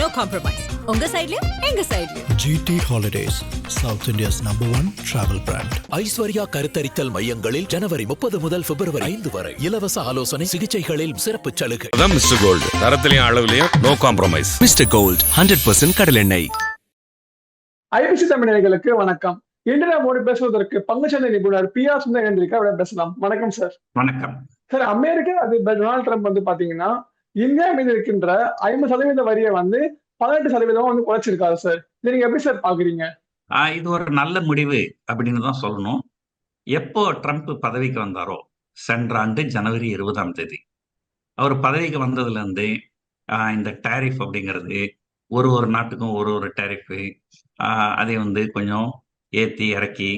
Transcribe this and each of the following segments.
No compromise. உங்க சைடுலயும் எங்க சைடுலயும். GT Holidays, South India's #1 travel brand. Aishwarya கருத்தரித்தல் மையங்களில் ஜனவரி 30 முதல் பிப்ரவரி 5 வரை இலவச ஆலோசனை சிகிச்சைகளில் சிறப்பு சலுகை. மிஸ்டர் கோல்டு தரத்திலையும் அளவுலயும் நோ காம்ப்ரமைஸ். மிஸ்டர் கோல்ட் 100% கடலெண்ணெய். ஐபிசி தமிழர்களுக்கு வணக்கம். இன்று நம்மோடு பேசுவதற்கு பங்குச்சந்தை நிபுணர் PR சுந்தர் அவரிடம் பேசலாம். வணக்கம் சார். வணக்கம் சார், அமெரிக்க அதிபர் டொனால்ட் ட்ரம்ப் பாத்தீங்கன்னா இந்தியா மீது இருக்கின்ற 50% வரியை 18% குறைச்சிருக்காரு சார். இதை நீங்க எப்படி சார் பாக்குறீங்க? இது ஒரு நல்ல முடிவு அப்படின்னு தான் சொல்லணும். எப்போ ட்ரம்ப் பதவிக்கு வந்தாரோ, சென்ற ஆண்டு ஜனவரி 20 அவர் பதவிக்கு வந்ததுல இருந்து இந்த டேரிஃப் அப்படிங்கிறது ஒரு நாட்டுக்கும் ஒரு டேரிஃபு அதை கொஞ்சம் ஏற்றி இறக்கி,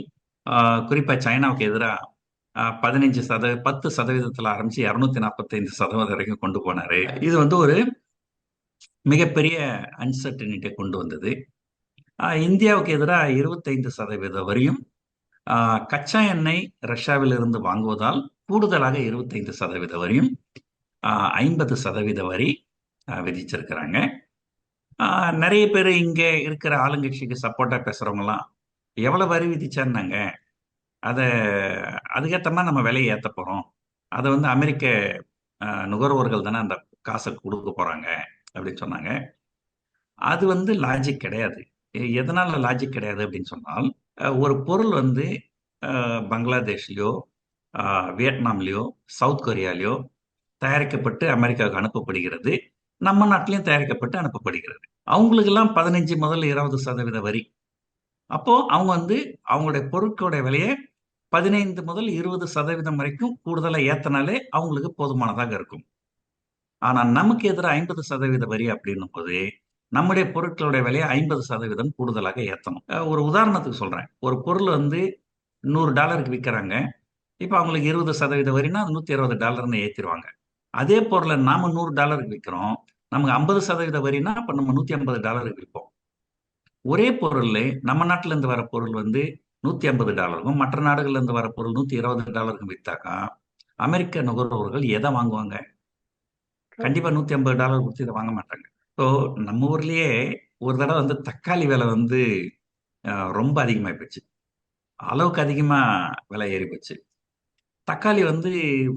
குறிப்பாக சைனாவுக்கு எதிராக 10% ஆரம்பிச்சு 245% வரைக்கும் கொண்டு போனாரு. இது ஒரு மிகப்பெரிய அன்சர்டனிட்டியை கொண்டு வந்தது. இந்தியாவுக்கு எதிராக 25% வரையும் கச்சா எண்ணெய் ரஷ்யாவிலிருந்து வாங்குவதால் கூடுதலாக 25% வரையும் 50% வரி விதிச்சிருக்கிறாங்க. நிறைய பேர் இங்கே இருக்கிற ஆளுங்கட்சிக்கு சப்போர்ட்டா பேசுறவங்கலாம் எவ்வளவு வரி விதிச்சாருனாங்க, அதுக்கேற்ற மாதிரி நம்ம விலையை ஏற்ற போறோம், அதை அமெரிக்க நுகர்வோர்கள் தானே அந்த காசை கொடுக்க போறாங்க அப்படின்னு சொன்னாங்க. அது லாஜிக் கிடையாது. எதனால லாஜிக் கிடையாது அப்படின்னு சொன்னால், ஒரு பொருள் பங்களாதேஷ்லயோ வியட்நாம்லயோ சவுத் கொரியாலயோ தயாரிக்கப்பட்டு அமெரிக்காவுக்கு அனுப்பப்படுகிறது. நம்ம நாட்டிலையும் தயாரிக்கப்பட்டு அனுப்பப்படுகிறது. அவங்களுக்கெல்லாம் 15 முதல் 20% வரி. அப்போ அவங்க அவங்களுடைய பொருட்களுடைய விலையை 15 முதல் 20% வரைக்கும் கூடுதலா ஏத்தனாலே அவங்களுக்கு போதுமானதாக இருக்கும். ஆனா நமக்கு எதிராக 50% வரி அப்படின்னும் போது நம்முடைய பொருட்களுடைய விலையை 50% கூடுதலாக ஏத்தணும். ஒரு உதாரணத்துக்கு சொல்றேன். ஒரு பொருள் $100 விற்கிறாங்க. இப்ப அவங்களுக்கு 20% வரினா $120 ஏத்திருவாங்க. அதே பொருளை நாம $100 விற்கிறோம், நமக்கு 50% வரினா இப்ப நம்ம $150 விற்போம். ஒரே பொருள் நம்ம நாட்டுல இருந்து வர பொருள் $150, மற்ற நாடுகள்ல இருந்து வர பொருள் $120 வித்தாக்கா அமெரிக்க நுகர்வோர்கள் எதை வாங்குவாங்க? கண்டிப்பா $150 கொடுத்து இதை வாங்க மாட்டாங்க. ஸோ நம்ம ஊர்லயே ஒரு தடவை தக்காளி விலை ரொம்ப அதிகமாகி போச்சு. அளவுக்கு அதிகமா விலை ஏறி போச்சு. தக்காளி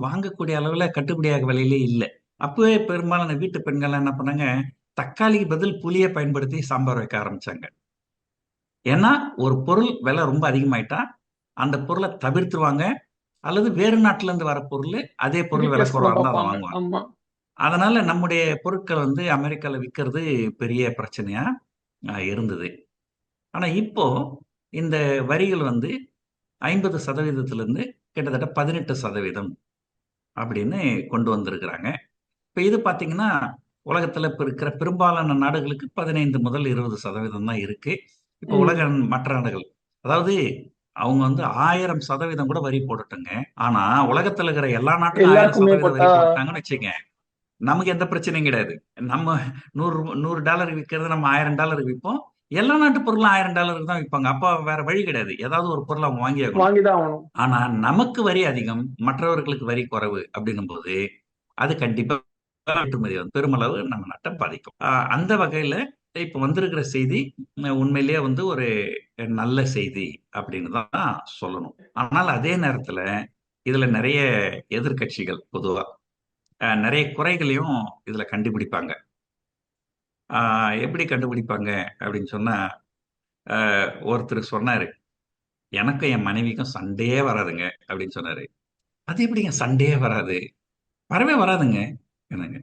வாங்கக்கூடிய அளவுல கட்டுப்படியாக விலையிலே இல்லை. அப்பவே பெரும்பாலான வீட்டு பெண்கள் என்ன பண்ணாங்க, தக்காளிக்கு பதில் புளியை பயன்படுத்தி சாம்பார் வைக்க ஆரம்பிச்சாங்க. ஏன்னா ஒரு பொருள் விலை ரொம்ப அதிகமாயிட்டா அந்த பொருளை தவிர்த்துருவாங்க, அல்லது வேறு நாட்டுல இருந்து வர பொருள் அதே பொருள் விலை குறைவா இருந்தா அதை வாங்குவாங்க. அதனால நம்முடைய பொருட்கள் அமெரிக்கால விற்கிறது பெரிய பிரச்சனையா இருந்தது. ஆனா இப்போ இந்த வரிகள் 50% இருந்து கிட்டத்தட்ட 18% அப்படின்னு கொண்டு வந்திருக்கிறாங்க. இப்ப இது பாத்தீங்கன்னா உலகத்துல இப்ப இருக்கிற பெரும்பாலான நாடுகளுக்கு 15 முதல் 20% தான் இருக்கு. இப்ப உலக மற்ற நாடுகள், அதாவது அவங்க 1000% கூட வரி போட்டுட்டுங்க. ஆனா உலகத்துல இருக்கிற எல்லா நாட்டுக்கும் 1000% வரி போட்டாங்கன்னு வச்சுங்க, நமக்கு எந்த பிரச்சனையும் கிடையாது. நம்ம $100 விற்கிறது நம்ம $1000 விற்போம். எல்லா நாட்டு பொருளும் $1000 தான் விற்பாங்க. அப்ப வேற வழி கிடையாது, ஏதாவது ஒரு பொருள் அவங்க வாங்கிதான் ஆகணும். ஆனா நமக்கு வரி அதிகம், மற்றவர்களுக்கு வரி குறைவு அப்படின்னும் போது அது கண்டிப்பா ஏற்றுமதி பெருமளவு நம்ம நாட்டை பாதிக்கும். அந்த வகையில இப்ப வந்திருக்கிற செய்தி உண்மையிலேயே ஒரு நல்ல செய்தி அப்படின்னு தான் சொல்லணும். ஆனால் அதே நேரத்துல இதுல நிறைய எதிர்கட்சிகள் பொதுவா நிறைய குறைகளையும் இதுல கண்டுபிடிப்பாங்க. எப்படி கண்டுபிடிப்பாங்க அப்படின்னு சொன்னா, ஒருத்தர் சொன்னாரு, எனக்கும் என் மனைவிக்கும் சண்டையே வராதுங்க அப்படின்னு சொன்னாரு. அது எப்படிங்க சண்டையே வராது? வரவே வராதுங்க என்னங்க.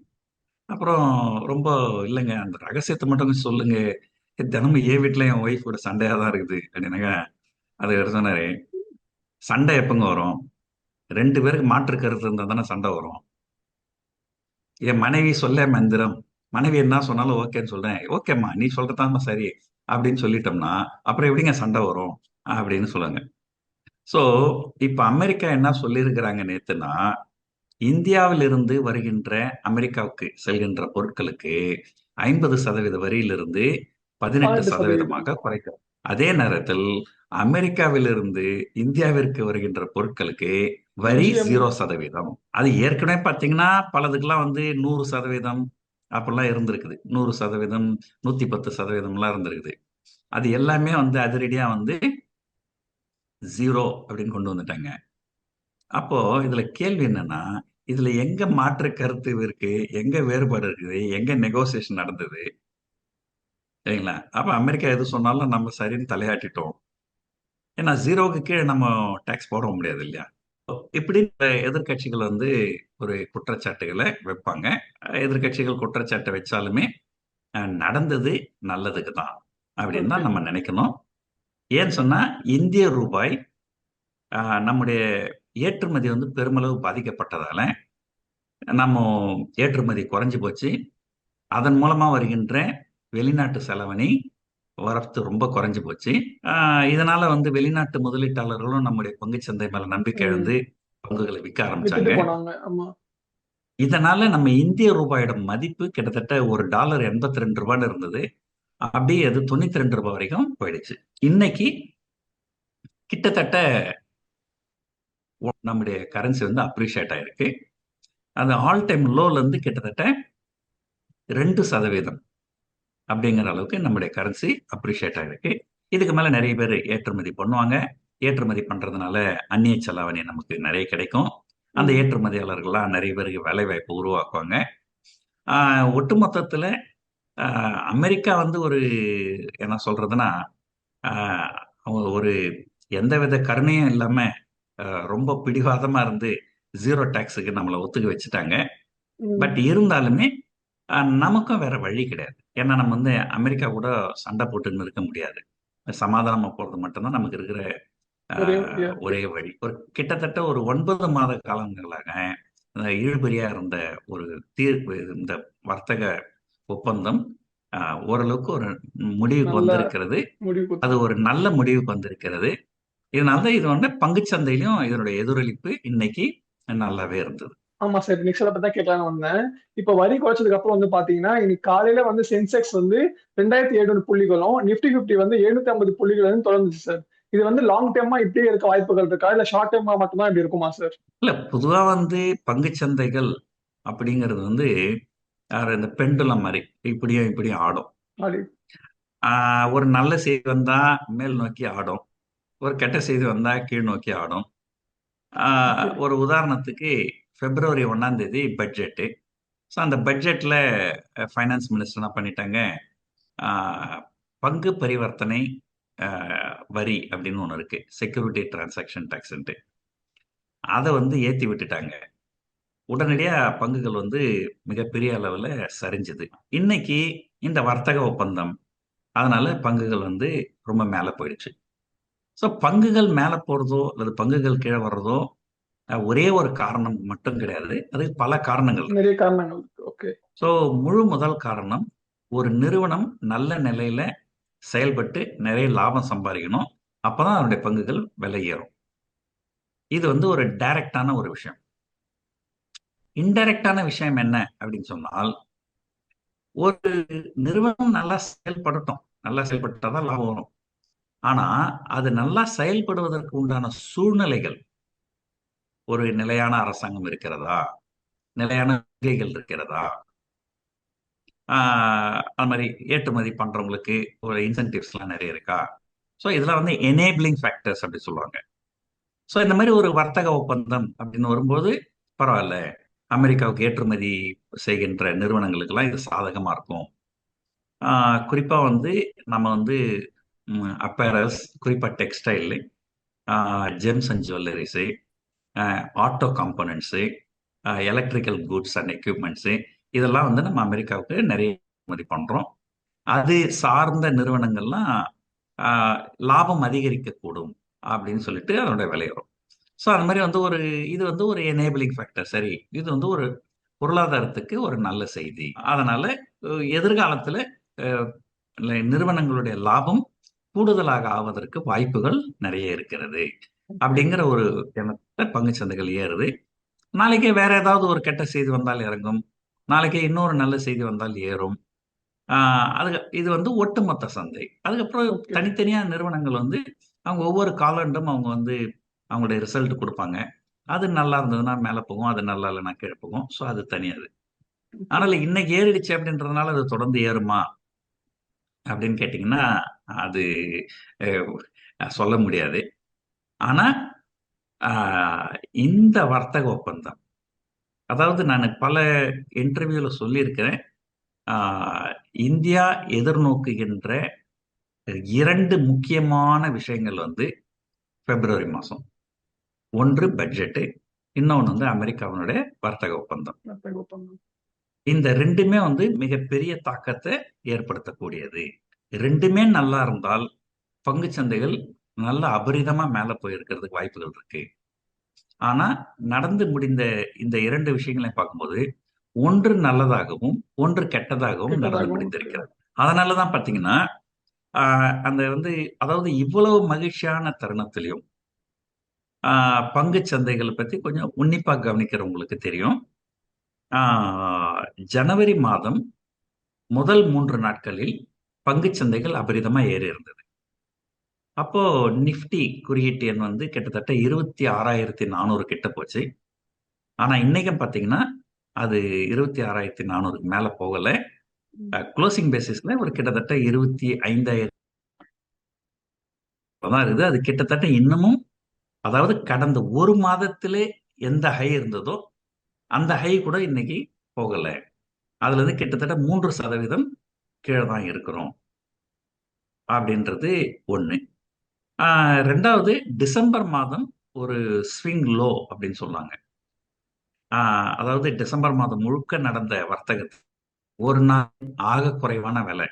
அப்புறம் ரொம்ப இல்லைங்க, அந்த ரகசியத்தை மட்டும் கொஞ்சம் சொல்லுங்க, தினமும் என் வீட்டுல என் ஒய்ஃபோட சண்டையா தான் இருக்குது அப்படின்னாங்க. அது சொன்னாரு, சண்டை எப்பங்க வரும்? 2 பேருக்கு மாற்று கருத்து இருந்தா தானே சண்டை வரும். என் மனைவி சொல்ல மந்திரம், மனைவி என்ன சொன்னாலும் ஓகேன்னு சொல்றேன், ஓகேம்மா நீ சொல்றதாம்மா சரி அப்படின்னு சொல்லிட்டோம்னா அப்புறம் எப்படிங்க சண்டை வரும் அப்படின்னு சொல்லுங்க. சோ இப்ப அமெரிக்கா என்ன சொல்லியிருக்கிறாங்க நேத்துனா, இந்தியாவிலிருந்து வருகின்ற அமெரிக்காவுக்கு செல்கின்ற பொருட்களுக்கு 50% வரியிலிருந்து 18% குறைக்கும். அதே நேரத்தில் அமெரிக்காவிலிருந்து இந்தியாவிற்கு வருகின்ற பொருட்களுக்கு வரி 0%. அது ஏற்கனவே பாத்தீங்கன்னா பலதுக்கெல்லாம் 100%, அப்படிலாம் இருந்திருக்குது. 100%, 110%லாம் இருந்திருக்குது. அது எல்லாமே வந்து அதிரடியா வந்து 0 அப்படின்னு கொண்டு வந்துட்டாங்க. அப்போ இதுல கேள்வி என்னன்னா, இதுல எங்க மாற்று கருத்து இருக்கு? எங்க வேறுபாடு இருக்குது? எங்க நெகோசியேஷன் நடந்தது? சரிங்களா? அப்ப அமெரிக்கா எது சொன்னாலும் நம்ம சரின்னு தலையாட்டிட்டோம். ஏன்னா 0க்கு கீழ நம்ம டாக்ஸ் போட முடியாது இல்லையா? இப்படி எதிர்க்கட்சிகள் வந்து ஒரு குற்றச்சாட்டுகள வைப்பாங்க. எதிர்க்கட்சிகள் குற்றச்சாட்ட வச்சாலுமே, நடந்தது நல்லதுக்கு தான் அப்படின்னு ஓகே. தான் நம்ம நினைக்கணும். ஏன்னு சொன்னா, இந்திய ரூபாய் அ நம்முடைய ஏற்றுமதி வந்து பெருமளவு பாதிக்கப்பட்டதால, நம்ம ஏற்றுமதி குறைஞ்சு போச்சு. அதன் மூலமா வருகின்ற வெளிநாட்டு செலவணி வரத்து ரொம்ப குறைஞ்சு போச்சு. ஆ இதனால வந்து வெளிநாட்டு முதலீட்டாளர்களும் நம்முடைய பங்குச் சந்தை மேல நம்பிக்கை ம். இழந்து பங்குகளை விற்க வித்துட்டு ஆரம்பிச்சாங்க. போனாங்க. ஆமா. இதனால நம்ம இந்திய ரூபாயோட மதிப்பு கிட்டத்தட்ட $1 ரூ. 82 இருந்தது. அப்படியே அது ரூ. 92 வரைக்கும் போயிடுச்சு. இன்னைக்கு கிட்டத்தட்ட நம்முடைய கரன்சி வந்து அப்ரிஷியேட் ஆயிருக்கு. அது ஆல் டைம் லோல இருந்து கிட்டத்தட்ட 2% அப்படிங்கிற அளவுக்கு நம்முடைய கரன்சி அப்ரிஷியேட் ஆயிருக்கு. இதுக்கு மேல நிறைய பேர் ஏற்றுமதி பண்ணுவாங்க. ஏற்றுமதி பண்றதுனால அந்நிய செலாவணி நமக்கு நிறைய கிடைக்கும். அந்த ம். ஏற்றுமதியாளர்கள்லாம் நிறைய பேருக்கு வேலைவாய்ப்பு உருவாக்குவாங்க. ஆ ஒட்டுமொத்தத்துல அ அமெரிக்கா வந்து ஒரு என்ன சொல்றதுன்னா, ஆ அவங்க ஒரு எந்தவித கருணையும் இல்லாம அ ரொம்ப பிடிவாதமா இருந்து 0 டாக்ஸ்க்கு நம்மள ஒத்துக்க வச்சுட்டாங்க. பட் ம். இருந்தாலுமே நமக்கும் வேற வழி கிடையாது. ஏன்னா நம்ம வந்து அமெரிக்கா கூட சண்டை போட்டுன்னு இருக்க முடியாது. சமாதானமா போறது மட்டும் தான் நமக்கு இருக்கிற அ ஒரே வழியா இருக்கு. ஒரே வழி. ஒரு கிட்டத்தட்ட ஒரு 9 மாத காலங்களாக இழுபறியா இருந்த ஒரு தீர்ப்பு இந்த வர்த்தக ஒப்பந்தம் அ ஓரளவுக்கு ஒரு முடிவுக்கு நல்ல வந்திருக்கிறது. முடிவு அது குடுத்துருக்கு. ஒரு நல்ல முடிவுக்கு வந்திருக்கிறது. இதனால தான் இது வந்து பங்குச் சந்தையிலும் இதனுடைய எதிரொலிப்பு இன்னைக்கு நல்லாவே இருந்தது. ஆமா சார். நெக்ஸ்ட் அத பத்தி தான் கேட்கலான்னு வந்தேன். இப்ப வரி குறைச்சதுக்கு அப்புறம் வந்து பாத்தீங்கன்னா, இன்னைக்கு காலையில வந்து சென்செக்ஸ் வந்து 2700 புள்ளிகளும், நிஃப்டி 50 வந்து 750 புள்ளிகளும் தொடர்ந்துச்சு சார். இது வந்து லாங் டெர்மா இப்படியே இருக்க வாய்ப்புகள் இருக்கா? இல்ல ஷார்ட் டெர்மா மட்டும் தான் இப்படி இருக்குமா சார்? இல்ல பொதுவா வந்து பங்குச் சந்தைகள் அப்படிங்கிறது வந்து இந்த பெண்டுலம் மாரி. இப்படியும் இப்படியும் ஆடும். அப்படி. ஆ ஒரு நல்ல செய்தி வந்தா மேல் நோக்கி ஆடும். ஒரு கெட்ட செய்தி வந்தா கீழ் நோக்கி ஆடும். ஆ ஓகே. ஒரு உதாரணத்துக்கு பிப்ரவரி 1ஆம் தேதி பட்ஜெட்டு. ஸோ அந்த பட்ஜெட்ல ஃபைனான்ஸ் மினிஸ்டர் என்ன பண்ணிட்டாங்க, ஆ பங்கு பரிவர்த்தனை அ வரி அப்படின்னு ஒண்ணு இருக்கு. செக்யூரிட்டி டிரான்சாக்ஷன் டாக்ஸ்ன்ட்டு. அத வந்து ஏத்தி விட்டுட்டாங்க. உடனடியா பங்குகள் வந்து மிகப்பெரிய அளவுல சரிஞ்சது. இன்னைக்கு இந்த வர்த்தக ஒப்பந்தம், அதனால பங்குகள் வந்து ரொம்ப மேல போயிடுச்சு. ஸோ பங்குகள் மேல போறதோ, அல்லது பங்குகள் கீழ வர்றதோ, ஒரே ஒரு காரணம் மட்டும் கிடையாது. அதுக்கு பல காரணங்கள் இருக்கு. நெறைய காரணங்கள் இருக்கு. ஓகே. ஸோ முதல் காரணம், ஒரு நிறுவனம் நல்ல நிலையில செயல்பட்டு நிறைய லாபம் சம்பாரிக்கணும். அப்பதான் அதனுடைய பங்குகள் விலை ஏறும். இது வந்து ஒரு டைரக்ட்டான ஒரு விஷயம். இன்டைரக்ட்டான விஷயம் என்ன அப்படின்னு சொன்னால், ஒரு நிறுவனம் நல்லா செயல்படட்டும். நல்லா செயல்பட்டா தான் லாபம் வரும். ஆனா, அது நல்லா செயல்படுவதற்கு உண்டான சூழ்நிலைகள், ஒரு நிலையான அரசாங்கம் இருக்கிறதா? நிலையான கொள்கைகள் இருக்கிறதா? ஆ அது மாரி ஏற்றுமதி பண்றவங்களுக்கு ஒரு இன்சென்டிவ்ஸ்லாம் நெறைய இருக்கா? ஸோ இதெல்லாம் வந்து எனேபிளிங் ஃபேக்டர்ஸ் அப்படி சொல்லுவாங்க. ஸோ இந்த மாரி ஒரு வர்த்தக ஒப்பந்தம் அப்படின்னு வரும்போது, பரவால்ல. அமெரிக்காவுக்கு ஏற்றுமதி செய்கின்ற நிறுவனங்களுக்கெல்லாம் இது சாதகமா இருக்கும். ஆ குறிப்பா வந்து நம்ம வந்து அப்பேரல்ஸ், குறிப்பா டெக்ஸ்டைலு, ஆ gems and jewelleries, auto components, electrical goods and equipments இதெல்லாம் வந்து நம்ம அமெரிக்காவுக்கு நெறைய ஏற்றுமதி பண்றோம். அது சார்ந்த நிறுவனங்கள்லாம் ஆ லாபம் அதிகரிக்கக்கூடும் அப்படின்னு சொல்லிட்டு அதனுடைய விலை வரும். ஸோ அந்த மாரி வந்து இது வந்து ஒரு எனேபிளிங் ஃபேக்டர். சரி, இது வந்து ஒரு பொருளாதாரத்துக்கு ஒரு நல்ல செய்தி. அதனால எதிர்காலத்தில அ நிறுவனங்களுடைய லாபம் கூடுதலாக ஆவதற்கு வாய்ப்புகள் நெறைய இருக்கிறது. ஓகே. அப்படிங்கிற ஒரு எண்ணத்துல பங்குச் சந்தைகள் ஏறுது. நாளைக்கே வேற ஏதாவது ஒரு கெட்ட செய்தி வந்தால் இறங்கும். நாளைக்கே இன்னொரு நல்ல செய்தி வந்தால் ஏறும். ஆ இது வந்து ஒட்டுமொத்த சந்தை. அதுக்கப்புறம் ஓகே. தனித்தனியா நிறுவனங்கள் வந்து அவங்க ஒவ்வொரு காலாண்டும் அவங்க வந்து அவங்களுடைய ரிசல்ட் குடுப்பாங்க. அது நல்லா இருந்ததுன்னா மேல போகும். அது நல்லா இல்லன்னா கீழ போகும். ஸோ அது தனி அது. அதனால இன்னைக்கு ஏறிடுச்சு அப்படின்றதுனால அது தொடர்ந்து ஏறுமா அப்படின்னு கேட்டிங்கன்னா அது சொல்ல முடியாது. ஆனா இந்த வர்த்தக ஒப்பந்தம், அதாவது நான் பல இன்டர்வியூல சொல்லியிருக்கிறேன். இந்தியா எதிர்நோக்குகின்ற 2 முக்கியமான விஷயங்கள் வந்து பிப்ரவரி மாசம். ஒன்று பட்ஜெட்டு, இன்னொன்னு வந்து அமெரிக்காவினுடைய வர்த்தக ஒப்பந்தம். வர்த்தக ஒப்பந்தம். இந்த 2மே வந்து மிகப்பெரிய தாக்கத்தை ஏற்படுத்தக்கூடியது. 2மே நல்லா இருந்தால் பங்குச் சந்தைகள் நல்ல அபரிதமா மேல போயிருக்கிறதுக்கு வாய்ப்புகள் இருக்கு. ஆனா நடந்து முடிந்த இந்த 2 விஷயங்களையும் பார்க்கும்போது, ஒன்று நல்லதாகவும், ஒன்று கெட்டதாகவும் நடந்து கெட்டதாகவும் முடிந்திருக்கிறது. அதனாலதான் பாத்தீங்கன்னா, அந்த வந்து அதாவது இவ்வளவு மகிழ்ச்சியான தருணத்திலையும் பங்குச் சந்தைகளை பத்தி கொஞ்சம் உன்னிப்பா கவனிக்கிறவங்களுக்கு தெரியும். ஜனவரி மாதம் முதல் 3 நாட்களில் பங்குச் சந்தைகள் அபரிதமா ஏறி இருந்தது. அப்போ நிஃப்டி குறியீட்டு எண் வந்து கிட்டத்தட்ட 26,400 கிட்ட போச்சு. ஆனா இன்னைக்கும் பாத்தீங்கன்னா அது 26,400க்கு மேல போகல. க்ளோசிங் பேசிஸ்ல ஒரு கிட்டத்தட்ட 25,000 தான் இருக்குது. அது கிட்டத்தட்ட இன்னமும், அதாவது கடந்த ஒரு மாதத்திலே எந்த ஹை இருந்ததோ அந்த ஹை கூட இன்னைக்கு போகல. அதுல இருந்து கிட்டத்தட்ட 3% கீழே தான் இருக்கிறோம் அப்படின்றது ஒண்ணு. 2வது டிசம்பர் மாதம் ஒரு ஸ்விங் லோ அப்படின்னு சொல்லுவாங்க. அதாவது டிசம்பர் மாதம் முழுக்க நடந்த வர்த்தகத்தில் ஒரு நாள் ஆக குறைவான விலை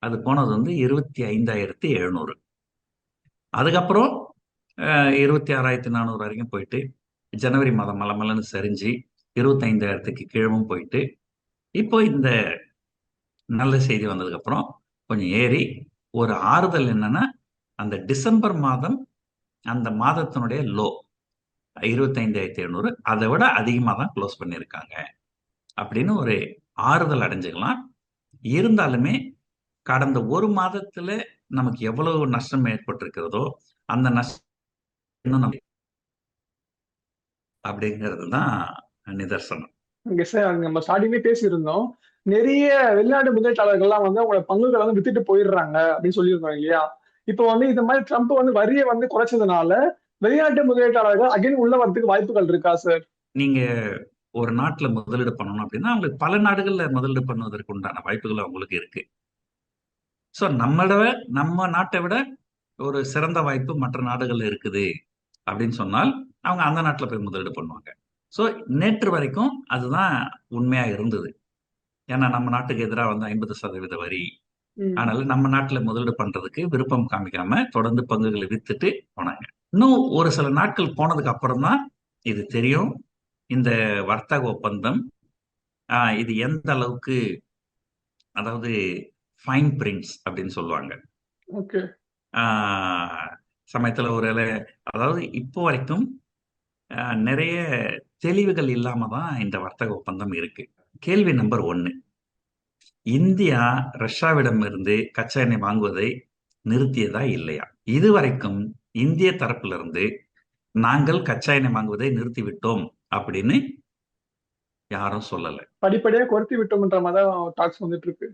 அது போனது வந்து 25,700. அதுக்கப்புறம் 26,400 வரைக்கும் போயிட்டு ஜனவரி மாதம் மலமலன்னு சரிஞ்சு 25,000க்கு கீழவும் போயிட்டு இப்போ இந்த நல்ல செய்தி வந்ததுக்கு அப்புறம் கொஞ்சம் ஏறி ஒரு ஆறுதல் என்னன்னா, அந்த டிசம்பர் மாதம் அந்த மாதத்தினுடைய லோ 25,700 அதை விட அதிகமாக தான் க்ளோஸ் பண்ணியிருக்காங்க அப்படின்னு ஒரு ஆறுதல் அடைஞ்சுக்கலாம். இருந்தாலுமே கடந்த ஒரு மாதத்துல நமக்கு எவ்வளவு நஷ்டம் ஏற்பட்டிருக்கிறதோ அந்த நஷ்டம் இன்னும் அப்படிங்கிறது தான் நிதர்சனம். இங்க சார் நம்ம ஸ்டார்டிங்லேயே பேசியிருந்தோம். நிறைய வெளிநாட்டு முதலீட்டாளர்கள்லாம் வந்து அவங்களோட பங்குகளை வந்து வித்துட்டு போயிடுறாங்க அப்படின்னு சொல்லியிருந்தோம் இல்லையா? இப்போ வந்து இந்த மாதிரி ட்ரம்ப் வந்து வரியை வந்து குறைச்சதுனால வெளிநாட்டு முதலீட்டாளர்கள் அகைன் உள்ள வரதுக்கு வாய்ப்புகள் இருக்கா சார்? நீங்க ஒரு நாட்டுல முதலீடு பண்ணணும் அப்படின்னா அவங்களுக்கு பல நாடுகள்ல முதலீடு பண்ணுவதற்கு உண்டான வாய்ப்புகள் அவங்களுக்கு இருக்கு. ஸோ நம்ம நாட்டை விட ஒரு சிறந்த வாய்ப்பு மற்ற நாடுகள்ல இருக்குது அப்படின்னு சொன்னால் அவங்க அந்த நாட்டில் போய் முதலீடு பண்ணுவாங்க. ஸோ நேற்று வரைக்கும் அதுதான் உண்மையா இருந்தது. ஏன்னா நம்ம நாட்டுக்கு எதிராக வந்து 50% வரி. அதனால நம்ம நாட்டில் முதலீடு பண்றதுக்கு விருப்பம் காமிக்காம தொடர்ந்து பங்குகளை வித்துட்டு போனாங்க. இன்னும் ஒரு சில நாட்கள் போனதுக்கு அப்புறம் தான் இது தெரியும், இந்த வர்த்தக ஒப்பந்தம் இது எந்த அளவுக்கு, அதாவது ஃபைன் பிரிண்ட்ஸ் அப்படின்னு சொல்லுவாங்க. சமயத்துல ஒரு அதாவது இப்போ வரைக்கும் நிறைய தெளிவுகள் இல்லாம தான் இந்த வர்த்தக ஒப்பந்தம் இருக்கு. கேள்வி நம்பர் 1, இந்தியா ரஷ்யாவிடம் இருந்து கச்சா எண்ணெய் வாங்குவதை நிறுத்தியதா இல்லையா? இதுவரைக்கும் இந்திய தரப்புல இருந்து நாங்கள் கச்சா எண்ணெய் வாங்குவதை நிறுத்திவிட்டோம் அப்படின்னு யாரும் சொல்லல. படிப்படியா குறைத்து விட்டோம்ன்ற மாதிரி டாக்ஸ் வந்துட்டு இருக்கு.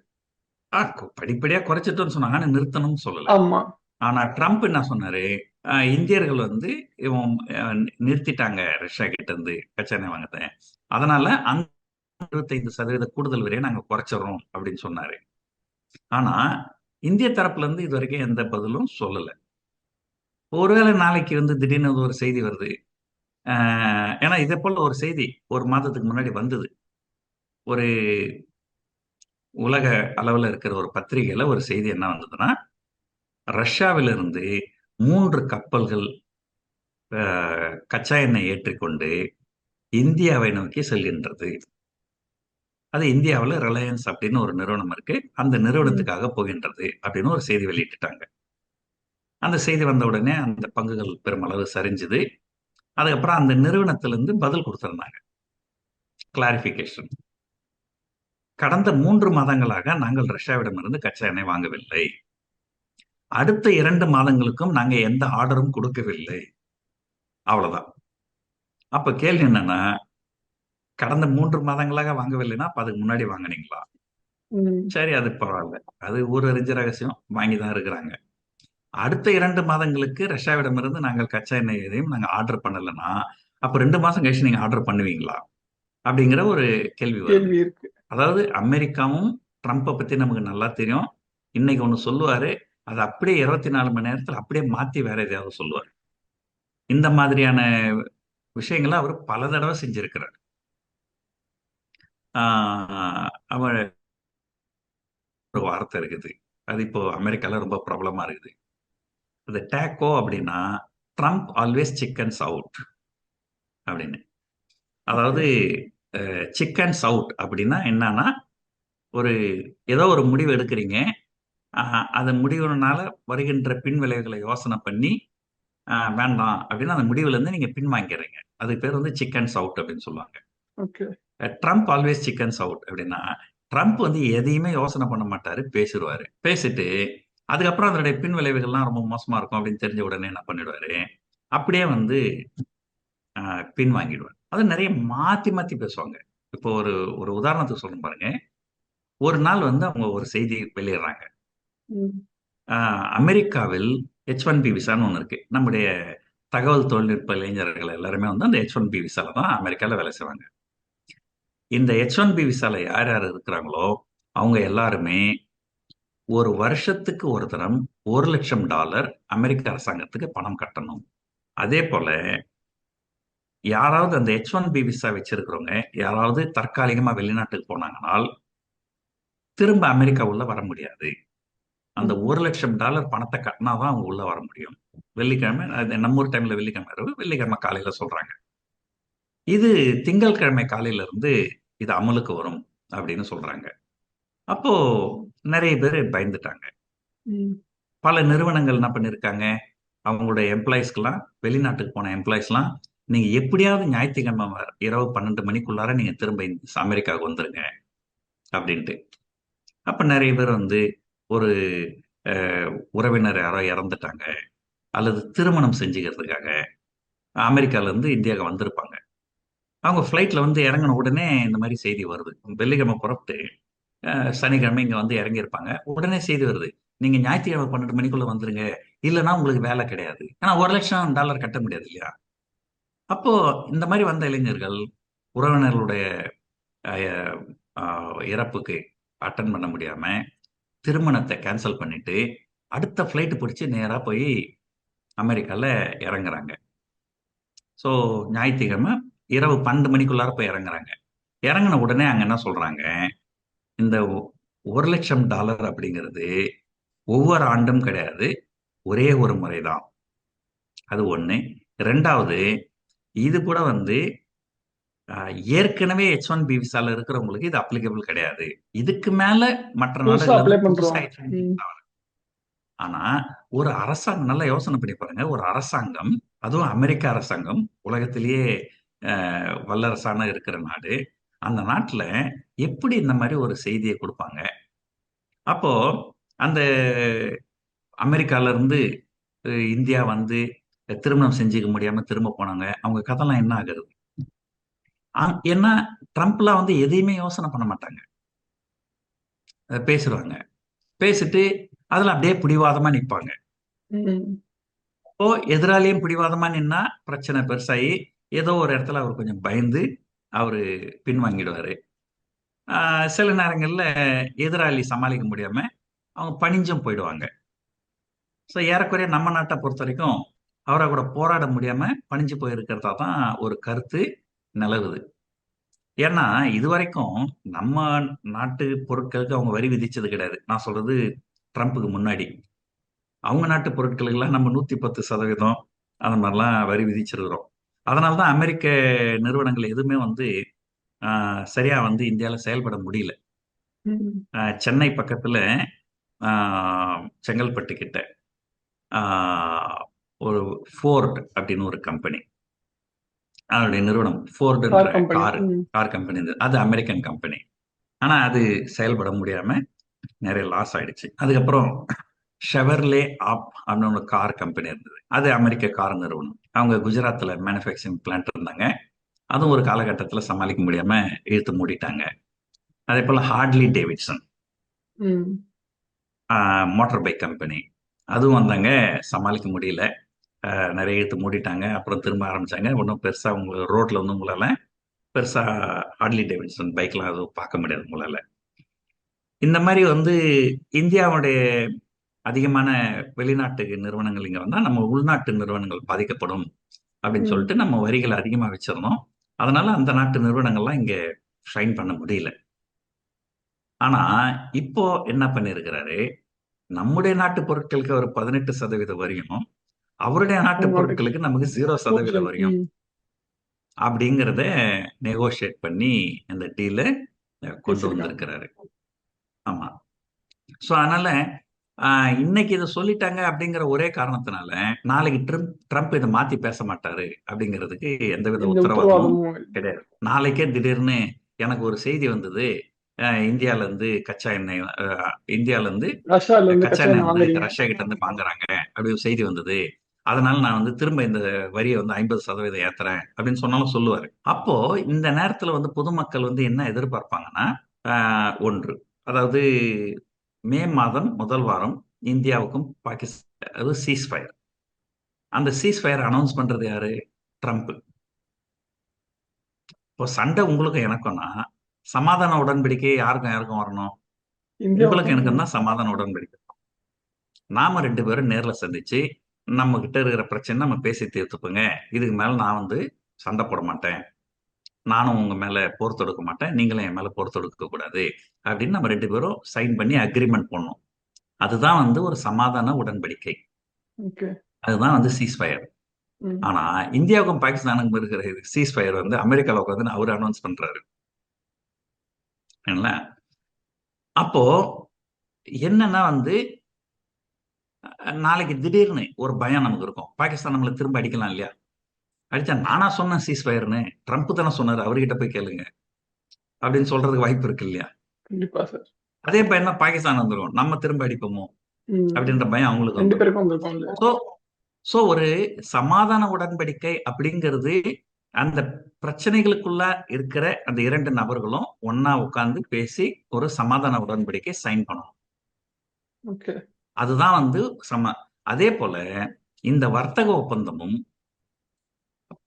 படிப்படியா குறைச்சிட்டோம்னு சொன்னாங்க, நிறுத்தணும்னு சொல்லல. ஆமா. ஆனா ட்ரம்ப் என்ன சொன்னாரு, இந்தியர்கள் வந்து இவன் நிறுத்திட்டாங்க ரஷ்யா கிட்ட இருந்து கச்சா எண்ணெய் வாங்கத, அதனால அந்த 25% கூடுதல் வரையை நாங்க குறைச்சிடறோம் அப்படின்னு சொன்னாரு. ஆனா இந்திய தரப்புல இருந்து இது வரைக்கும் எந்த பதிலும் சொல்லல. ஒருவேளை நாளைக்கு வந்து திடீர்னு ஒரு செய்தி வருது, ஏன்னா இதே போல ஒரு செய்தி ஒரு மாதத்துக்கு முன்னாடி வந்தது. ஒரு உலக அளவுல இருக்கிற ஒரு பத்திரிகையில ஒரு செய்தி என்ன வந்ததுன்னா, ரஷ்யாவிலிருந்து 3 கப்பல்கள் கச்சா எண்ணெய் ஏற்றிக்கொண்டு இந்தியாவை நோக்கி செல்கின்றது. அது இந்தியாவில் ரிலையன்ஸ் அப்படின்னு ஒரு நிறுவனம் இருக்கு, அந்த நிறுவனத்துக்காக போகின்றது அப்படின்னு ஒரு செய்தி வெளியிட்டுட்டாங்க. அந்த செய்தி வந்த உடனே அந்த பங்குகள் பெருமளவு சரிஞ்சுது. அதுக்கப்புறம் அந்த நிறுவனத்திலிருந்து பதில் கொடுத்திருந்தாங்க, கிளாரிபிகேஷன். கடந்த 3 மாதங்களாக நாங்கள் ரஷ்யாவிடமிருந்து கச்சா எண்ணெய் வாங்கவில்லை, அடுத்த 2 மாதங்களுக்கும் நாங்க எந்த ஆர்டரும் கொடுக்கவில்லை, அவ்வளவுதான். அப்ப கேள்வி என்னன்னா, கடந்த 3 மாதங்களாக வாங்கவில்லைன்னா அப்ப அதுக்கு முன்னாடி வாங்குனீங்களா? ம். சரி, அது பரவாயில்ல. அது ஊரறிஞ்ச ரகசியம். வாங்கி தான் இருக்கிறாங்க. அடுத்த 2 மாதங்களுக்கு ரஷ்யாவிடமிருந்து நாங்கள் கச்சா எண்ணெய் எதையும் நாங்க ஆர்டர் பண்ணலன்னா, அப்ப 2 மாசம் கழிச்சு நீங்க ஆர்டர் பண்ணுவீங்களா? அப்படிங்கிற ஒரு கேள்வி வருது. கேள்வி இருக்கு. அதாவது அமெரிக்காவும் ட்ரம்ப்ப பத்தி நமக்கு நல்லா தெரியும். இன்னைக்கு ஒண்ணு சொல்லுவாரு. அத அப்படியே 24 மணி நேரத்துல அப்படியே மாத்தி வேற எதையாவது சொல்லுவாரு. இந்த மாதிரியான விஷயங்கள அவரு பல தடவ செஞ்சிருக்கிறார். ஆ அவ ஒரு வார்த்தை இருக்குது. அது இப்போ அமெரிக்கால ரொம்ப பிரபலமா இருக்குது. அது டேக்கோ அப்படின்னா, ட்ரம்ப் ஆல்வேஸ் சிக்கன்ஸ் அவுட் அப்படின்னு. அதாவது சிக்கன்ஸ் அவுட் அப்படின்னா என்னன்னா, ஒரு ஏதோ ஒரு முடிவு எடுக்கிறீங்க. அந்த முடிவுனால வருகின்ற பின் விளைவுகளை யோசனை பண்ணி, வேண்டாம் அப்படின்னு அந்த முடிவுல இருந்து நீங்க பின்வாங்கிறீங்க. அதுக்கு பேர் வந்து சிக்கன்ஸ் அவுட் அப்படின்னு சொல்லுவாங்க. Okay. Trump always chickens out அப்படின்னா, ட்ரம்ப் வந்து எதையுமே யோசனை பண்ண மாட்டாரு, பேசிருவாரு. பேசிட்டு, அதுக்கப்புறம் அதனுடைய பின் விளைவுகள்லாம் ரொம்ப மோசமா இருக்கும் அப்படின்னு தெரிஞ்ச உடனே என்ன பண்ணிடுவாரு, அப்படியே வந்து பின்வாங்கிடுவாரு. அது நிறைய மாத்தி மாத்தி பேசுவாங்க. இப்போ ஒரு ஒரு உதாரணத்துக்கு சொல்றேன் பாருங்க. ஒரு நாள் வந்து அவங்க ஒரு செய்தி வெளியிடுறாங்க. ம். அமெரிக்காவில் H1B விசான்னு ஒண்ணு இருக்கு. நம்முடைய தகவல் தொழில்நுட்ப இளைஞர்கள் எல்லாருமே வந்து அந்த H1B விசால தான் அமெரிக்கால வேலை செய்வாங்க. இந்த H1B விசால யார் யார் இருக்கிறாங்களோ, அவங்க எல்லாருமே ஒரு வருஷத்துக்கு ஒரு தரம் $1,00,000 அமெரிக்க அரசாங்கத்துக்கு பணம் கட்டணும். அதே போல யாராவது அந்த H1B விசா வச்சிருக்கிறவங்க யாராவது தற்காலிகமா வெளிநாட்டுக்கு போனாங்கனால் திரும்ப அமெரிக்கா உள்ள வர முடியாது. அந்த $1,00,000 பணத்தை கட்டினாதான் அவங்க உள்ள வர முடியும். வெள்ளிக்கிழமை, நம்ம ஊர் டைம்ல வெள்ளிக்கிழமை இரவு, வெள்ளிக்கிழமை காலையில சொல்றாங்க. இது திங்கட்கிழமை காலையில இருந்து இது அமலுக்கு வரும் அப்படின்னு சொல்றாங்க. அப்போ நிறைய பேர் பயந்துட்டாங்க. ம். பல நிறுவனங்கள் என்ன பண்ணிருக்காங்க, அவங்களுடைய எம்ப்ளாயிஸ்க்கெல்லாம், வெளிநாட்டுக்கு போன எம்ப்ளாயிஸ்லாம், நீங்க எப்படியாவது ஞாயிற்றுக்கிழமை இரவு 12 மணிக்குள்ளார நீங்க திரும்ப அமெரிக்காவுக்கு வந்துருங்க அப்படின்ட்டு. அப்ப நிறைய பேர் வந்து ஒரு உறவினர் யாரோ இறந்துட்டாங்க அல்லது திருமணம் செஞ்சுக்கிறதுக்காக அமெரிக்கால இருந்து இந்தியாவுக்கு வந்திருப்பாங்க. அவங்க ஃப்ளைட்ல வந்து இறங்கின உடனே இந்த மாதிரி செய்தி வருது. வெள்ளிக்கிழமை புறப்பட்டு சனிக்கிழமை இங்க வந்து இறங்கியிருப்பாங்க. உடனே செய்தி வருது, நீங்க ஞாயிற்றுக்கிழமை 12 மணிக்குள்ள வந்துருங்க, இல்லைன்னா உங்களுக்கு வேலை கிடையாது. ஆனா $1,00,000 கட்ட முடியாது இல்லையா? அப்போ இந்த மாதிரி வந்த இளைஞர்கள் உறவினர்களுடைய இறப்புக்கு அட்டன் பண்ண முடியாம திருமணத்தை கேன்சல் பண்ணிட்டு அடுத்த ஃபிளைட் பிடிச்சி நேரா போய் அமெரிக்கால இறங்குறாங்க. ஸோ ஞாயிற்றுக்கிழமை இரவு 12 மணிக்குள்ளார போய் இறங்குறாங்க. இறங்கின உடனே அங்க என்ன சொல்றாங்க, இந்த $1,00,000 அப்படிங்கிறது ஒவ்வொரு ஆண்டும் கிடையாது, ஒரே ஒரு முறைதான். அது ஒண்ணு. 2வது, இது கூட வந்து ஏற்கனவே H1B விசால இருக்கிறவங்களுக்கு இது அப்ளிகபிள் கிடையாது. இதுக்கு மேல மற்ற நாடுகள். ஆனா ஒரு அரசாங்கம், நல்லா யோசனை பண்ணி பாருங்க, ஒரு அரசாங்கம், அதுவும் அமெரிக்க அரசாங்கம், உலகத்திலேயே வல்லரசான இருக்கிற நாடு, அந்த நாட்டுல எப்படி இந்த மாதிரி ஒரு செய்தியை கொடுப்பாங்க? அப்போ அந்த அமெரிக்கால இருந்து இந்தியா வந்து திருமணம் செஞ்சுக்க முடியாம திரும்ப போனாங்க. அவங்க கதைலாம் என்ன ஆகுறது? ஏன்னா ட்ரம்ப்லாம் வந்து எதையுமே யோசனை பண்ண மாட்டாங்க, பேசுறாங்க. பேசிட்டு அதுல அப்படியே பிடிவாதமா நிப்பாங்க. இப்போ எதிராளியும் பிடிவாதமா நின்னா பிரச்சனை பெருசாகி ஏதோ ஒரு இடத்துல அவர் கொஞ்சம் பயந்து அவரு பின்வாங்கிடுவாரு. சில நேரங்கள்ல எதிராளி சமாளிக்க முடியாம அவங்க பணிஞ்சும் போயிடுவாங்க. ஸோ ஏறக்குறைய நம்ம நாட்டை பொறுத்த வரைக்கும் அவரை கூட போராட முடியாம பணிஞ்சு போயிருக்கிறதா தான் ஒரு கருத்து நிலவுது. ஏன்னா இதுவரைக்கும் நம்ம நாட்டு பொருட்களுக்கு அவங்க வரி விதிச்சது கிடையாது. நான் சொல்றது ட்ரம்ப்புக்கு முன்னாடி. அவங்க நாட்டு பொருட்களுக்கெல்லாம் நம்ம 110% அந்த மாதிரிலாம் வரி விதிச்சிருக்கிறோம். அதனாலதான் அமெரிக்க நிறுவனங்கள் எதுவுமே வந்து சரியா வந்து இந்தியாவில் செயல்பட முடியல. சென்னை பக்கத்துல செங்கல்பட்டு கிட்ட ஒரு ஃபோர்ட் அப்படின்னு ஒரு கம்பெனி, அதனுடைய நிறுவனம் ஃபோர்டு கார் கம்பெனி, அது அமெரிக்கன் கம்பெனி. ஆனா அது செயல்பட முடியாம நிறைய லாஸ் ஆயிடுச்சு. அதுக்கப்புறம் ஷெவர்லே ஆப் அப்படின்னு ஒரு கார் கம்பெனி இருந்தது, அது அமெரிக்க கார் நிறுவனம். அவங்க குஜராத்ல மேனுஃபேக்சரிங் பிளான்ட் இருந்தாங்க. அதுவும் ஒரு காலகட்டத்துல சமாளிக்க முடியாம இழுத்து மூடிட்டாங்க. அதே போல ஹார்ட்லி டேவிட்சன் ம். மோட்டார் பைக் கம்பெனி, அதுவும் வந்தாங்க, சமாளிக்க முடியல. நிறைய இழுத்து மூடிட்டாங்க. அப்புறம் திரும்ப ஆரம்பிச்சாங்க. ஒன்றும் பெருசா உங்களுக்கு ரோட்ல வந்து உங்களால பெருசா ஹார்ட்லி டேவிட்சன் பைக்லாம் அதுவும் பார்க்க முடியாது உங்களால. இந்த மாதிரி வந்து இந்தியாவுடைய அதிகமான வெளிநாட்டு நிறுவனங்கள் இங்க வந்தா நம்ம உள்நாட்டு நிறுவனங்கள் பாதிக்கப்படும் அப்படின்னு ம். சொல்லிட்டு நம்ம வரிகளை அதிகமா வச்சிருந்தோம். அதனால அந்த நாட்டு நிறுவனங்கள்லாம் இங்க ஷைன் பண்ண முடியல. ஆனா இப்போ என்ன பண்ணிருக்கிறாரு, நம்முடைய நாட்டு பொருட்களுக்கு ஒரு 18% வரியும், அவருடைய நாட்டு அவங்க நாட்டுக்கு பொருட்களுக்கு நமக்கு 0% 0%. வரியும் ம். அப்படிங்கிறத நெகோஷியேட் பண்ணி அந்த டீல கொண்டு பேசியிருக்காங்க. வந்திருக்கிறாரு. ஆமா. சோ அதனால இன்னைக்கு இதை சொல்லிட்டாங்க அப்படிங்கிற ஒரே காரணத்தினால நாளைக்கு ட்ரம்ப் இதை மாத்தி பேச மாட்டாரு அப்படிங்கிறதுக்கு எந்தவித எந்த உத்தரவாதமும் உத்தரவாதமும் இல்ல. கிடையாது. நாளைக்கே திடீர்னு எனக்கு ஒரு செய்தி வந்தது, இந்தியால இருந்து கச்சா எண்ணெய் இந்தியால இருந்து ரஷ்யால இருந்து கச்சா கச்சா எண்ணெய் எண்ணெய் வந்து வாங்குறீங்க. ரஷ்யா கிட்ட இருந்து வாங்குறாங்க அப்படி ஒரு செய்தி வந்தது. அதனால நான் வந்து திரும்ப இந்த வரியை வந்து 50% ஏத்துறேன் அப்படின்னு சொன்னாலும் சொல்லுவாரு. அப்போ இந்த நேரத்துல வந்து பொதுமக்கள் வந்து என்ன எதிர்பார்ப்பாங்கன்னா, ஒன்று, அதாவது மே மாதம் முதல் வாரம் இந்தியாவுக்கும் பாகிஸ்தான் அது சீஸ்ஃபயர். அந்த சீஸ்ஃபயர் அனௌன்ஸ் பண்றது யாரு? ட்ரம்ப். இப்போ சண்டை உங்களுக்கும் எனக்கும்னா சமாதான உடன்படிக்கை யாருக்கும் யாருக்கும் வரணும்? உங்களுக்கு இந்தியாவுக்கு. எனக்கும் தான் சமாதான உடன்படிக்கை. நாம 2 பேரும் நேர்ல சந்திச்சு நம்ம கிட்ட இருக்கிற பிரச்சனை நம்ம பேசி தீர்த்துப்போங்க. இதுக்கு மேல நான் வந்து சண்டை போட மாட்டேன். நானும் உங்க மேல போர் தொடுக்க மாட்டேன். நீங்களும் என் மேல போர் தொடுக்க கூடாது அப்படின்னு நம்ம 2 பேரும் சைன் பண்ணி அக்ரிமெண்ட் பண்ணோம். அதுதான் வந்து ஒரு சமாதான உடன்படிக்கை. ஓகே. அதுதான் வந்து சீஸ்ஃபயர். ம். ஆனா இந்தியாவுக்கும் பாகிஸ்தானுக்கும் இருக்கிற சீஸ்ஃபயர் வந்து அமெரிக்கால உட்காந்து அவர் அனௌன்ஸ் பண்றாரு. சரிங்களா? அப்போ என்னன்னா வந்து நாளைக்கு திடீர்னு ஒரு பயம் நமக்கு இருக்கும். பாகிஸ்தான் நம்மள திரும்ப அடிக்கலாம் இல்லையா? அடிச்சா நானா சொன்னேன் சீஸ்ஃபயர்னு, ட்ரம்ப் தானே சொன்னாரு, அவர்கிட்ட போய் கேளுங்க அப்படின்னு சொல்றதுக்கு வாய்ப்பு இருக்கு இல்லையா? கண்டிப்பா சார். அதே பயம் தான் பாகிஸ்தான் வந்துரும். நம்ம திரும்ப அடிப்போமோ ம். அப்படின்ற பயம் அவங்களுக்கு 2 வந்துரும். பேருக்கும் வந்திருக்கும் இல்லையா? சோ சோ ஒரு சமாதான உடன்படிக்கை அப்படிங்கிறது அந்த பிரச்சனைகளுக்குள்ள இருக்கிற அந்த 2 நபர்களும் ஒண்ணா உட்கார்ந்து பேசி ஒரு சமாதான உடன்படிக்கை சைன் பண்ணணும். ஓகே. அதுதான் வந்து அதே போல இந்த வர்த்தக ஒப்பந்தமும்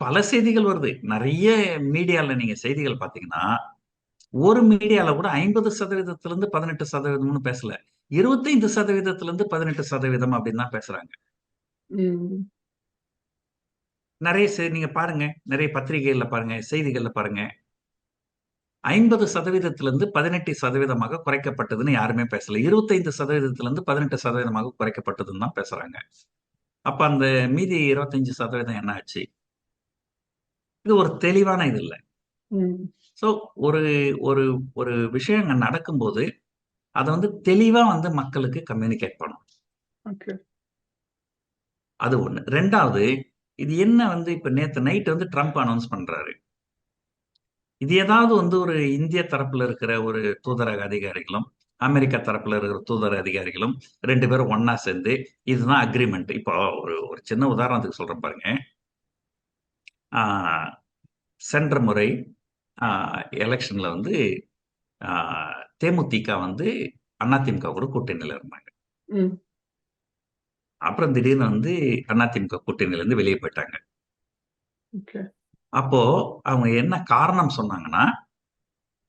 பல செய்திகள் வருது. நிறைய மீடியால நீங்க செய்திகள் பாத்தீங்கன்னா, ஒரு மீடியால கூட 50%லிருந்து 18%ம்னு பேசல. 25%லிருந்து 18% அப்படின்னு தான் பேசுறாங்க. ம். நிறைய நீங்க பாருங்க, நிறைய பத்திரிகைகள்ல பாருங்க, செய்திகள்ல பாருங்க. 50%லிருந்து 18% குறைக்கப்பட்டதுன்னு யாருமே பேசல. 25%லிருந்து 18% குறைக்கப்பட்டதுன்னு தான் பேசுறாங்க. அப்ப அந்த மீதி 25% என்ன ஆச்சு? இது ஒரு தெளிவான இது இல்ல. ம். சோ ஒரு ஒரு ஒரு விஷயம் அங்க நடக்கும்போது அத வந்து தெளிவா வந்து மக்களுக்கு கம்யூனிகேட் பண்ணணும். ஓகே. அது ஒண்ணு. 2வது, இது என்ன வந்து இப்ப நேத்து நைட் வந்து ட்ரம்ப் அனௌன்ஸ் பண்றாரு. இது ஏதாவது வந்து ஒரு இந்திய தரப்புல இருக்கிற ஒரு தூதரக அதிகாரிகளும், அமெரிக்கா தரப்புல இருக்கிற தூதர அதிகாரிகளும் 2 பேரும் ஒண்ணா சேர்ந்து இதுதான் அக்ரிமெண்ட். இப்போ ஒரு ஒரு சின்ன உதாரணத்துக்கு சொல்றேன் பாருங்க. ஆ சென்ற முறை எலெக்ஷன்ல வந்து ஆ தேமுதிக வந்து அதிமுக கூட கூட்டணியில இருந்தாங்க. ம். அப்புறம் திடீர்னு வந்து அதிமுக கூட்டணியில இருந்து வெளியே போயிட்டாங்க. ஓகே. அப்போ அவங்க என்ன காரணம் சொன்னாங்கன்னா,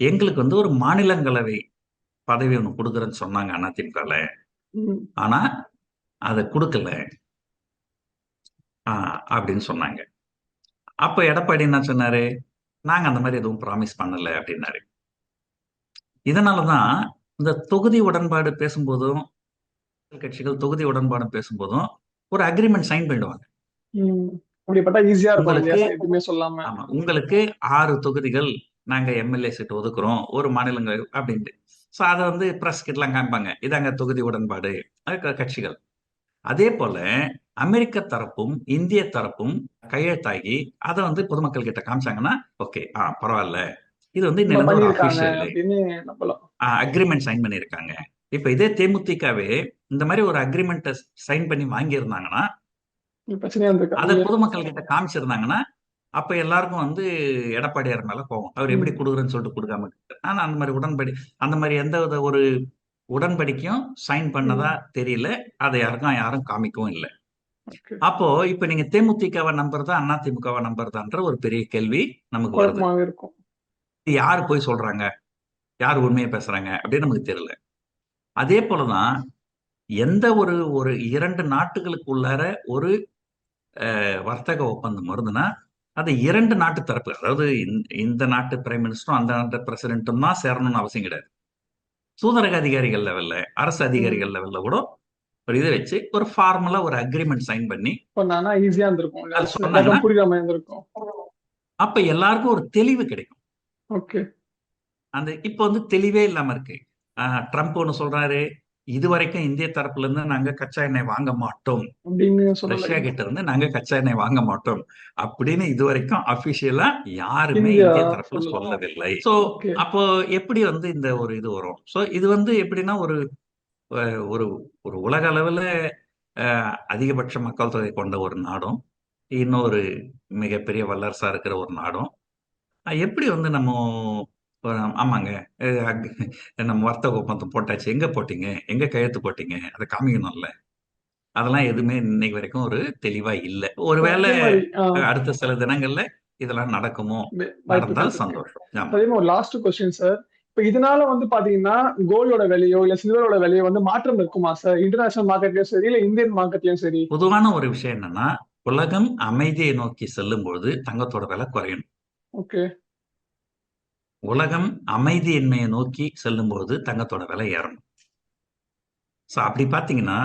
எங்களுக்கு வந்து ஒரு மாநிலங்களவை பதவி ஒண்ணு குடுக்குறேன்னு சொன்னாங்க அதிமுகல. ம். ஆனா அத குடுக்கல. ஆ அப்படின்னு சொன்னாங்க. அப்ப எடப்பாடி என்ன சொன்னாரு? நாங்க அந்த மாதிரி எதுவும் ப்ராமிஸ் பண்ணல அப்படின்னாரு. இதனாலதான் இந்த தொகுதி உடன்பாடு பேசும்போதும், கட்சிகள் தொகுதி உடன்பாடு பேசும்போதும் ஒரு அக்ரிமெண்ட் சைன் பண்ணிடுவாங்க. ம். அப்படிப்பட்டா ஈஸியா இருக்கும் இல்லையா உங்களுக்கு சார்? எதுவுமே சொல்லாம. ஆமா. உங்களுக்கு 6 தொகுதிகள் நாங்க எம்எல்ஏ சீட் ஒதுக்குறோம். ஒரு மாநிலங்களவை அப்படின்ட்டு. சோ அத வந்து பிரஸ் கிட்டலாம் காமிப்பாங்க. இதாங்க தொகுதி உடன்பாடு. கட்சிகள். அதே போல அமெரிக்க தரப்பும், இந்திய தரப்பும் கையெழுத்தாகி அத வந்து பொதுமக்கள் கிட்ட காமிச்சாங்கன்னா, ஓகே, பரவாயில்ல. இது வந்து நம்ம இன்னிலிருந்து ஒரு பண்ணியிருக்காங்க அபிஷியல் அப்படின்னு நம்பலாம். அக்ரிமெண்ட் சைன் பண்ணியிருக்காங்க. இப்ப இதே தேமுதிகவே இந்த மாதிரி ஒரு அக்ரிமெண்ட்ட சைன் பண்ணி வாங்கியிருந்தாங்கன்னா, பிரச்சனையா இருந்திருக்காது அத இல்லையா? பொதுமக்கள் கிட்ட காமிச்சிருந்தாங்கன்னா, அப்ப எல்லாருக்கும் வந்து எடப்பாடியார் மேல கோவம். அவர் எப்படி கொடுக்குறேன்னு சொல்லிட்டு கொடுக்காம இருக்காரு. ஆனா அந்த மாதிரி எந்த வித ஒரு உடன்படிக்கையும் சைன் பண்ணதா தெரியல. அதை யாரும் காமிக்கவும் இல்லை. Okay. அப்போ இப்ப நீங்க தேமுதிகவை நம்புறதா அதிமுகவை நம்புறதான்ற ஒரு பெரிய கேள்வி நமக்கு வருது. குழப்பமாவே இருக்கும். இது யாரு போய் சொல்றாங்க, யார் உண்மையை பேசுறாங்க அப்படின்னு நமக்கு தெரியல. அதே போலதான் எந்த ஒரு 2 நாட்டுகளுக்கு உள்ளார ஒரு வர்த்தக ஒப்பந்தம் வருதுன்னா அது 2 நாட்டு தரப்பு, அதாவது இந்த நாட்டு பிரைம் மினிஸ்டரும் அந்த நாட்டு பிரசிடென்ட்டும் தான் சேரணும்னு அவசியம் கிடையாது. தூதரக அதிகாரிகள் லெவல்ல, அரசு அதிகாரிகள் லெவல்ல கூட ஒரு இதை வச்சு ஒரு ஃபார்முலா ஒரு அக்ரிமெண்ட் சைன் பண்ணி பண்ணானா ஈஸியா இருந்திருக்கும். அது சொன்னாங்கன்னா, புரியாம இருந்திருக்கும். அப்ப எல்லாருக்கும் ஒரு தெளிவு கிடைக்கும். ஓகே. அந்த இப்ப வந்து தெளிவே இல்லாம இருக்கு. ட்ரம்ப் ஒண்ணு சொல்றாரு, இதுவரைக்கும் இந்திய தரப்புல இருந்து நாங்க கச்சா எண்ணெய் வாங்க மாட்டோம், அப்படின்னு ரஷ்யா சொல்லல. கிட்ட இருந்து நாங்க கச்சா எண்ணெய் வாங்க மாட்டோம் அப்படின்னு இதுவரைக்கும் அபிஷியலா யாருமே இந்தியா இந்திய தரப்புல சொல்லல. சொல்லவில்லை. So Okay. அப்போ எப்படி வந்து இந்த ஒரு இது வரும்? சோ இது வந்து எப்படின்னா ஒரு ஒரு ஒரு உலக அளவுல அதிகபட்ச மக்கள் தொகை கொண்ட ஒரு நாடும், இன்னொரு மிகப்பெரிய வல்லரசா இருக்கிற ஒரு நாடும் எப்படி வந்து நம்ம ஆமாங்க நம்ம வர்த்தக ஒப்பந்தம் போட்டாச்சு, எங்க போட்டீங்க, எங்க கையெழுத்து போட்டீங்க, அதை காமிக்கணும்ல. அதெல்லாம் எதுவுமே இன்னைக்கு வரைக்கும் ஒரு தெளிவா இல்ல. ஒருவேளை அதே மாதிரி, அடுத்த சில தினங்கள்ல இதெல்லாம் நடக்குமோ, வாய்ப்புகள் நடந்தால் இருக்கு. சந்தோஷம். ஆமா. அதே மாதிரி ஒரு லாஸ்ட் கொஸ்டின் சார். இப்ப இதனால வந்து பாத்தீங்கன்னா கோல்டோட விலையோ இல்ல சில்வரோட விலையோ வந்து மாற்றம் இருக்குமா சார்? இன்டர்நேஷனல் மார்க்கெட்லயும் சரி இல்ல இந்தியன் மார்க்கெட்லயும் சரி. பொதுவான ஒரு விஷயம் என்னன்னா, உலகம் அமைதியை நோக்கி செல்லும் பொழுது தங்கத்தோட விலை குறையணும். ஓகே. உலகம் அமைதியின்மையை நோக்கி செல்லும் பொழுது தங்கத்தோட விலை ஏறணும். சோ அப்படி பாத்தீங்கன்னா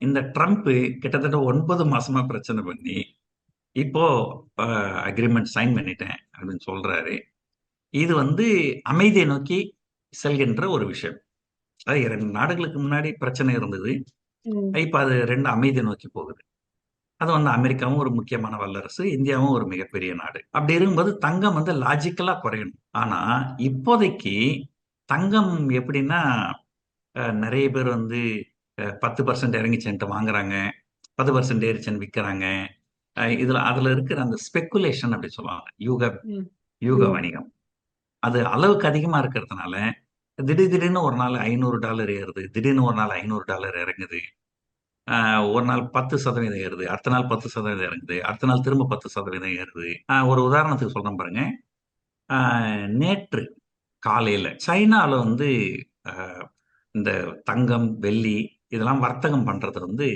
இந்த ட்ரம்ப் கிட்டத்தட்ட 9 மாசமா பிரச்சனை பண்ணி இப்போ அக்ரிமெண்ட் சைன் பண்ணிட்டேன் அப்படின்னு சொல்றாரு. இது வந்து அமைதியை நோக்கி செல்கின்ற ஒரு விஷயம். அது 2 நாடுகளுக்கு முன்னாடி பிரச்சனை இருந்தது. இப்ப அது 2 அமைதியை நோக்கி போகுது. அது வந்து அமெரிக்காவும் ஒரு முக்கியமான வல்லரசு, இந்தியாவும் ஒரு மிகப்பெரிய நாடு. அப்படி இருக்கும்போது தங்கம் வந்து லாஜிக்கலா குறையணும். ஆனா இப்போதைக்கு தங்கம் எப்படின்னா நிறைய பேர் வந்து 10% இறங்கிச்சேன்ட்டு வாங்குறாங்க, 10% ஏறிச்சேன்னு விற்கிறாங்க. அதுல இருக்கிற அந்த ஸ்பெக்குலேஷன் அப்படி சொல்லுவாங்க, யூக வணிகம். அது அளவுக்கு அதிகமா இருக்கிறதுனால திடீர்னு ஒரு நாள் $500 ஏறுது, திடீர்னு ஒரு நாள் $500 இறங்குது, ஒரு நாள் 10% ஏறுது, அடுத்த நாள் 10% இறங்குது, அடுத்த நாள் திரும்ப 10% ஏறுது. ஒரு உதாரணத்துக்கு சொல்றேன் பாருங்க. நேற்று காலையில சைனால வந்து இந்த தங்கம், வெள்ளி இதெல்லாம் வர்த்தகம் பண்றது வந்து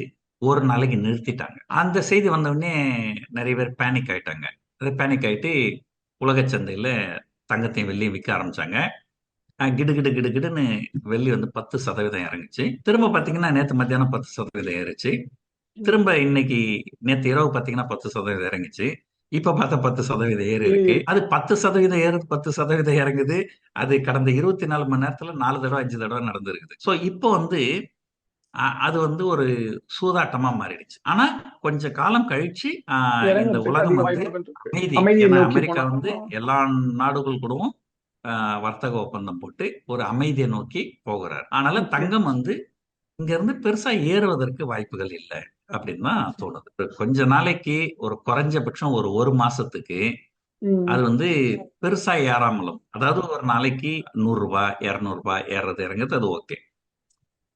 ஒரு நாளைக்கு நிறுத்திட்டாங்க. அந்த செய்தி வந்த உடனே நிறைய பேர் பேனிக் ஆயிட்டாங்க. பேனிக் ஆயிட்டு உலக சந்தையில தங்கத்தையும் வெள்ளியும் விற்க ஆரம்பிச்சாங்க. கிடுன்னு வெள்ளி வந்து 10% இறங்குச்சு. திரும்ப பாத்தீங்கன்னா நேற்று மத்தியானம் 10% ஏறுச்சு. திரும்ப இன்னைக்கு நேற்று இரவு பாத்தீங்கன்னா 10% இறங்குச்சு. இப்ப பார்த்தா 10% ஏறி இருக்கு. அது 10% ஏறுது, 10% இறங்குது. அது கடந்த 24 மணி நேரத்துல 4 தடவை 5 தடவை நடந்திருக்குது. சோ இப்போ வந்து அது வந்து ஒரு சூதாட்டமா மாறிடுச்சு. ஆனா கொஞ்ச காலம் கழிச்சு இந்த உலகம் வந்து அமைதி, ஏன்னா அமெரிக்கா வந்து எல்லா நாடுகள் கூடவும் வர்த்தக ஒப்பந்தம் போட்டு ஒரு அமைதியை நோக்கி போகிறார். ஆனால தங்கம் வந்து இங்க இருந்து பெருசா ஏறுவதற்கு வாய்ப்புகள் இல்லை அப்படின்னு தான் தோணுது. கொஞ்ச நாளைக்கு ஒரு குறைஞ்சபட்சம் ஒரு மாசத்துக்கு அது வந்து பெருசா ஏறாமலும், அதாவது ஒரு நாளைக்கு $100, $200 ஏறது இறங்குறது அது ஓகே.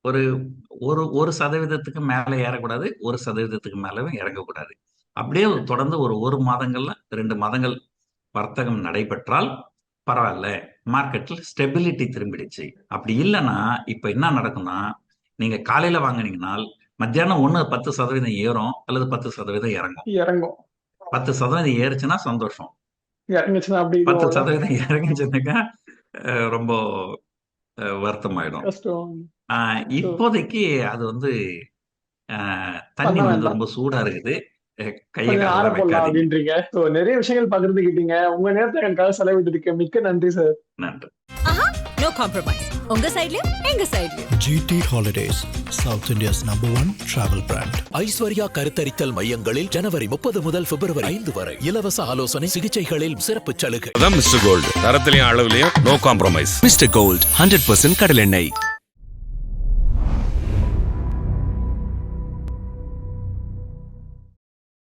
ஒரு 1% மேல ஏறக்கூடாது, 1% மேலவும் இறங்கக்கூடாது. அப்படியே தொடர்ந்து ஒரு மாதங்கள்ல 2 மாதங்கள் வர்த்தகம் நடைபெற்றால் பரவாயில்ல, மார்க்கெட்ல ஸ்டெபிலிட்டி திரும்பிடுச்சு. அப்படி இல்லைன்னா இப்ப என்ன நடக்கும்னா, நீங்க காலையில வாங்கினீங்கன்னா மத்தியானம் 10% ஏறும் அல்லது 10% இறங்கும். 10% ஏறுச்சுன்னா சந்தோஷம், 10% இறங்குச்சுனாக்கா ரொம்ப வருத்தமாயிடும். இப்போதைக்கு அது வந்து தண்ணி வந்து ரொம்ப சூடா இருக்குது, அப்படின்றீங்க. நிறைய விஷயங்கள் பகிர்ந்துக்கிட்டீங்க. உங்க நேரத்தை எனக்காக செலவிட்டு மிக்க நன்றி சார். நன்றி. No compromise. உங்க சைடுலயும் எங்க சைடுலயும். GT Holidays, South India's #1 travel brand. Aishwarya கருத்தரித்தல் மையங்களில் ஜனவரி 30 முதல் பிப்ரவரி 5 வரை இலவச ஆலோசனை, சிகிச்சைகளில் சிறப்பு சலுகை. அதான் மிஸ்டர் கோல்டு. தரத்திலையும் அளவுலயும் நோ காம்ப்ரமைஸ். மிஸ்டர் கோல்ட் 100% கடலெண்ணெய்.